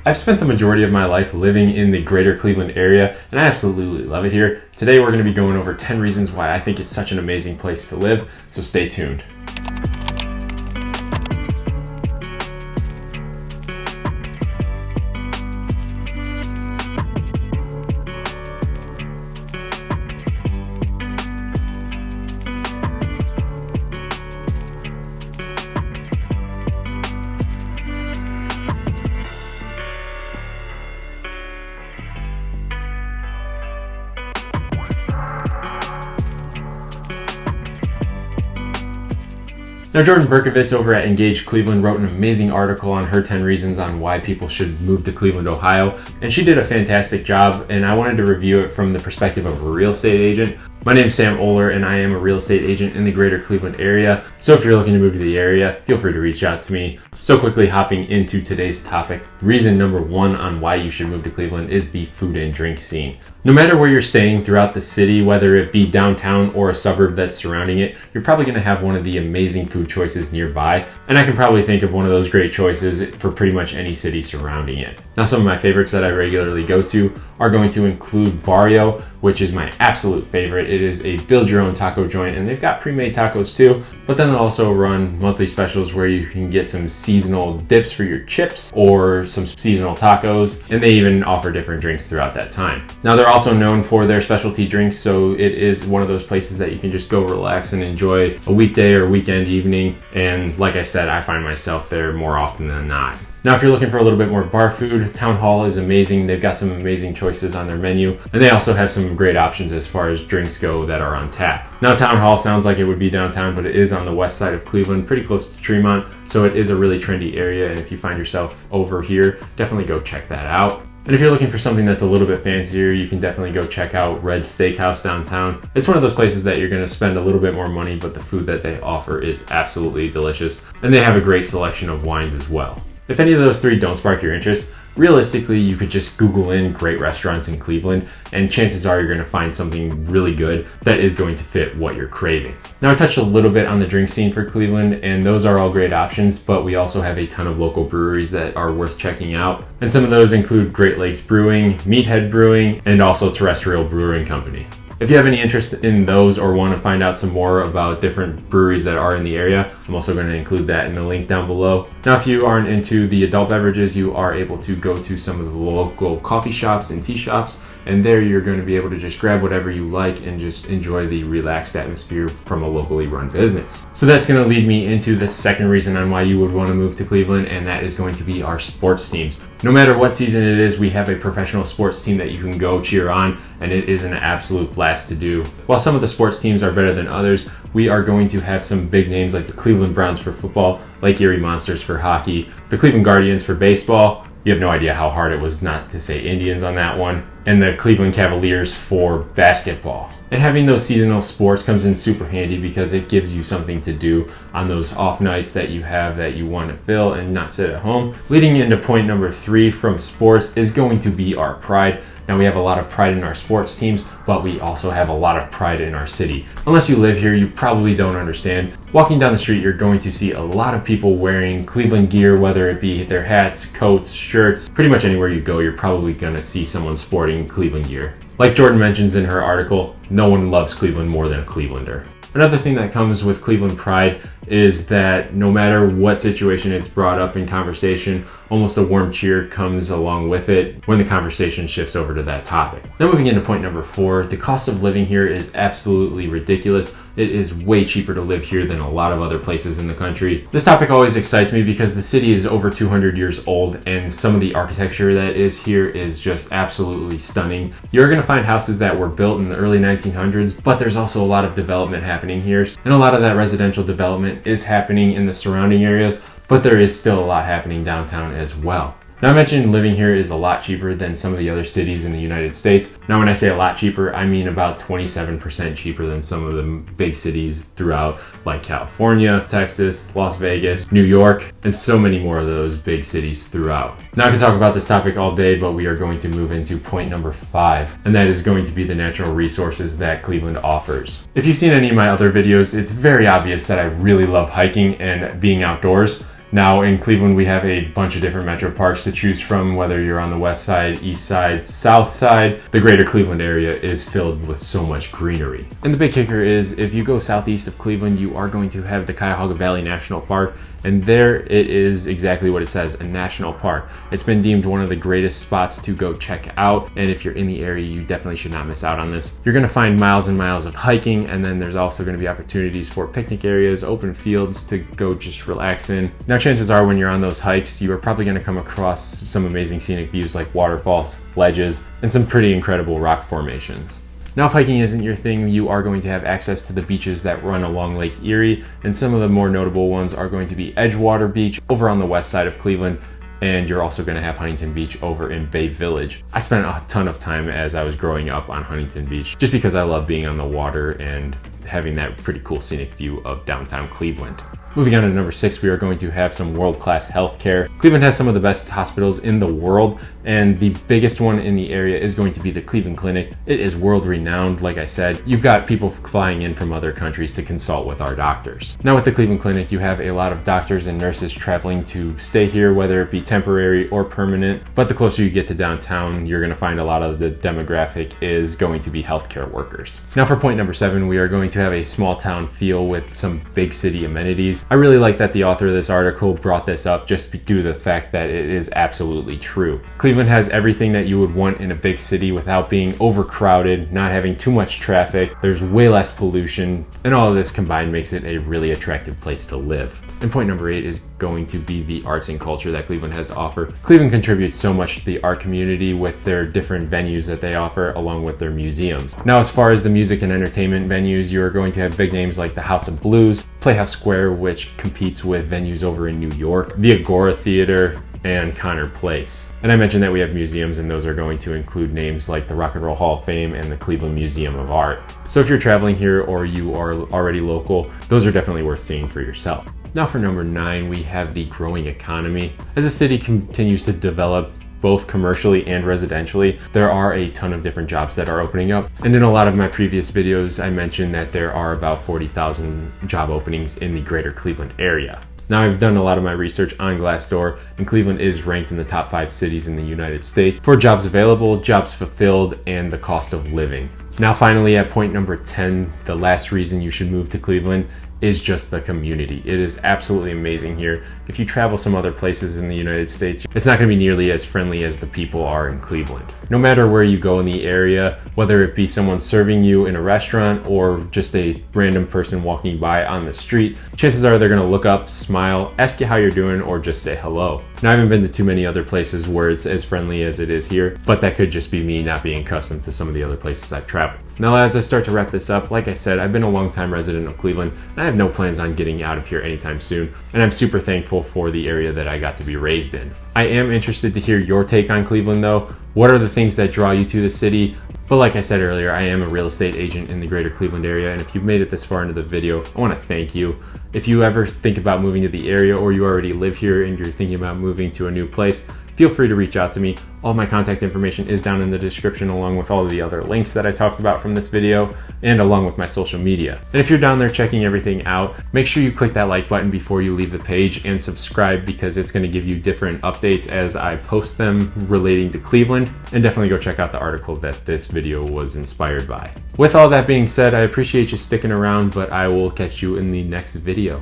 I've spent the majority of my life living in the greater Cleveland area, and I absolutely love it here. Today we're going to be going over 10 reasons why I think it's such an amazing place to live, so stay tuned. Now, Jordan Berkovitz over at Engage Cleveland wrote an amazing article on her 10 reasons on why people should move to Cleveland, Ohio, and she did a fantastic job, and I wanted to review it from the perspective of a real estate agent. My name is Sam Oler, and I am a real estate agent in the greater Cleveland area, so if you're looking to move to the area, feel free to reach out to me. So quickly hopping into today's topic, reason number one on why you should move to Cleveland is the food and drink scene. No matter where you're staying throughout the city, whether it be downtown or a suburb that's surrounding it, you're probably going to have one of the amazing food choices nearby. And I can probably think of one of those great choices for pretty much any city surrounding it. Now, some of my favorites that I regularly go to are going to include Barrio, which is my absolute favorite. It is a build your own taco joint, and they've got pre-made tacos too, but then they'll also run monthly specials where you can get some seasonal dips for your chips or some seasonal tacos, and they even offer different drinks throughout that time. Now, they're also known for their specialty drinks, so it is one of those places that you can just go relax and enjoy a weekday or weekend evening, and like I said, I find myself there more often than not. Now, if you're looking for a little bit more bar food, Town Hall is amazing. They've got some amazing choices on their menu, and they also have some great options as far as drinks go that are on tap. Now, Town Hall sounds like it would be downtown, but it is on the west side of Cleveland, pretty close to Tremont, so it is a really trendy area, and if you find yourself over here, definitely go check that out. And if you're looking for something that's a little bit fancier, you can definitely go check out Red's Steakhouse downtown. It's one of those places that you're going to spend a little bit more money, but the food that they offer is absolutely delicious, and they have a great selection of wines as well. If any of those three don't spark your interest, realistically, you could just Google in great restaurants in Cleveland, and chances are you're going to find something really good that is going to fit what you're craving. Now, I touched a little bit on the drink scene for Cleveland, and those are all great options, but we also have a ton of local breweries that are worth checking out. And some of those include Great Lakes Brewing, Meathead Brewing, and also Terrestrial Brewing Company. If you have any interest in those or want to find out some more about different breweries that are in the area, I'm also going to include that in the link down below. Now, if you aren't into the adult beverages, you are able to go to some of the local coffee shops and tea shops, and there you're going to be able to just grab whatever you like and just enjoy the relaxed atmosphere from a locally run business. So that's going to lead me into the second reason on why you would want to move to Cleveland, and that is going to be our sports teams. No matter what season it is, we have a professional sports team that you can go cheer on, and it is an absolute blast to do. While some of the sports teams are better than others, we are going to have some big names like the Cleveland Browns for football, Lake Erie Monsters for hockey, the Cleveland Guardians for baseball. You have no idea how hard it was not to say Indians on that one, and the Cleveland Cavaliers for basketball. And having those seasonal sports comes in super handy because it gives you something to do on those off nights that you have that you want to fill and not sit at home. Leading into point number 3 from sports is going to be our pride. Now, we have a lot of pride in our sports teams, but we also have a lot of pride in our city. Unless you live here, you probably don't understand. Walking down the street, you're going to see a lot of people wearing Cleveland gear, whether it be their hats, coats, shirts. Pretty much anywhere you go, you're probably going to see someone sporting Cleveland gear. Like Jordan mentions in her article, no one loves Cleveland more than a Clevelander. Another thing that comes with Cleveland pride is that no matter what situation it's brought up in conversation, almost a warm cheer comes along with it when the conversation shifts over to that topic. Now, moving into point number 4, the cost of living here is absolutely ridiculous. It is way cheaper to live here than a lot of other places in the country. This topic always excites me because the city is over 200 years old, and some of the architecture that is here is just absolutely stunning. You're going to find houses that were built in the early 1900s, but there's also a lot of development happening here, and a lot of that residential development is happening in the surrounding areas, but there is still a lot happening downtown as well. Now, I mentioned living here is a lot cheaper than some of the other cities in the United States. Now, when I say a lot cheaper, I mean about 27% cheaper than some of the big cities throughout, like California, Texas, Las Vegas, New York, and so many more of those big cities throughout. Now, I could talk about this topic all day, but we are going to move into point number 5, and that is going to be the natural resources that Cleveland offers. If you've seen any of my other videos, it's very obvious that I really love hiking and being outdoors. Now in Cleveland, we have a bunch of different metro parks to choose from, whether you're on the west side, east side, south side. The greater Cleveland area is filled with so much greenery. And the big kicker is if you go southeast of Cleveland, you are going to have the Cuyahoga Valley National Park. And there it is exactly what it says, a national park. It's been deemed one of the greatest spots to go check out. And if you're in the area, you definitely should not miss out on this. You're gonna find miles and miles of hiking, and then there's also gonna be opportunities for picnic areas, open fields to go just relax in. Now, chances are when you're on those hikes, you are probably gonna come across some amazing scenic views like waterfalls, ledges, and some pretty incredible rock formations. Now, if hiking isn't your thing, you are going to have access to the beaches that run along Lake Erie, and some of the more notable ones are going to be Edgewater Beach over on the west side of Cleveland, and you're also going to have Huntington Beach over in Bay Village. I spent a ton of time as I was growing up on Huntington Beach just because I love being on the water and having that pretty cool scenic view of downtown Cleveland. Moving on to number 6, we are going to have some world-class healthcare. Cleveland has some of the best hospitals in the world, and the biggest one in the area is going to be the Cleveland Clinic. It is world-renowned, like I said. You've got people flying in from other countries to consult with our doctors. Now with the Cleveland Clinic, you have a lot of doctors and nurses traveling to stay here, whether it be temporary or permanent. But the closer you get to downtown, you're gonna find a lot of the demographic is going to be healthcare workers. Now for point number 7, we are going to have a small town feel with some big city amenities. I really like that the author of this article brought this up just due to the fact that it is absolutely true. Cleveland has everything that you would want in a big city without being overcrowded, not having too much traffic. There's way less pollution, and all of this combined makes it a really attractive place to live. And point number 8 is going to be the arts and culture that Cleveland has to offer. Cleveland contributes so much to the art community with their different venues that they offer, along with their museums. Now, as far as the music and entertainment venues, you're going to have big names like the House of Blues, Playhouse Square, which competes with venues over in New York, the Agora Theater, and Connor Place. And I mentioned that we have museums, and those are going to include names like the Rock and Roll Hall of Fame and the Cleveland Museum of Art. So if you're traveling here or you are already local, those are definitely worth seeing for yourself. Now for number 9, we have the growing economy. As the city continues to develop both commercially and residentially, there are a ton of different jobs that are opening up. And in a lot of my previous videos, I mentioned that there are about 40,000 job openings in the greater Cleveland area. Now, I've done a lot of my research on Glassdoor, and Cleveland is ranked in the top 5 cities in the United States for jobs available, jobs fulfilled, and the cost of living. Now, finally, at point number 10, the last reason you should move to Cleveland is just the community. It is absolutely amazing here. If you travel some other places in the United States, it's not going to be nearly as friendly as the people are in Cleveland. No matter where you go in the area, whether it be someone serving you in a restaurant or just a random person walking by on the street, chances are they're going to look up, smile, ask you how you're doing, or just say hello. Now, I haven't been to too many other places where it's as friendly as it is here, but that could just be me not being accustomed to some of the other places I've traveled. Now, as I start to wrap this up, like I said, I've been a longtime resident of Cleveland, and I have no plans on getting out of here anytime soon, and I'm super thankful for the area that I got to be raised in. I am interested to hear your take on Cleveland though. What are the things that draw you to the city? But like I said earlier, I am a real estate agent in the greater Cleveland area, and if you've made it this far into the video, I want to thank you. If you ever think about moving to the area, or you already live here and you're thinking about moving to a new place, feel free to reach out to me. All my contact information is down in the description, along with all of the other links that I talked about from this video, and along with my social media. And if you're down there checking everything out, make sure you click that like button before you leave the page, and subscribe, because it's going to give you different updates as I post them relating to Cleveland. And definitely go check out the article that this video was inspired by. With all that being said, I appreciate you sticking around, but I will catch you in the next video.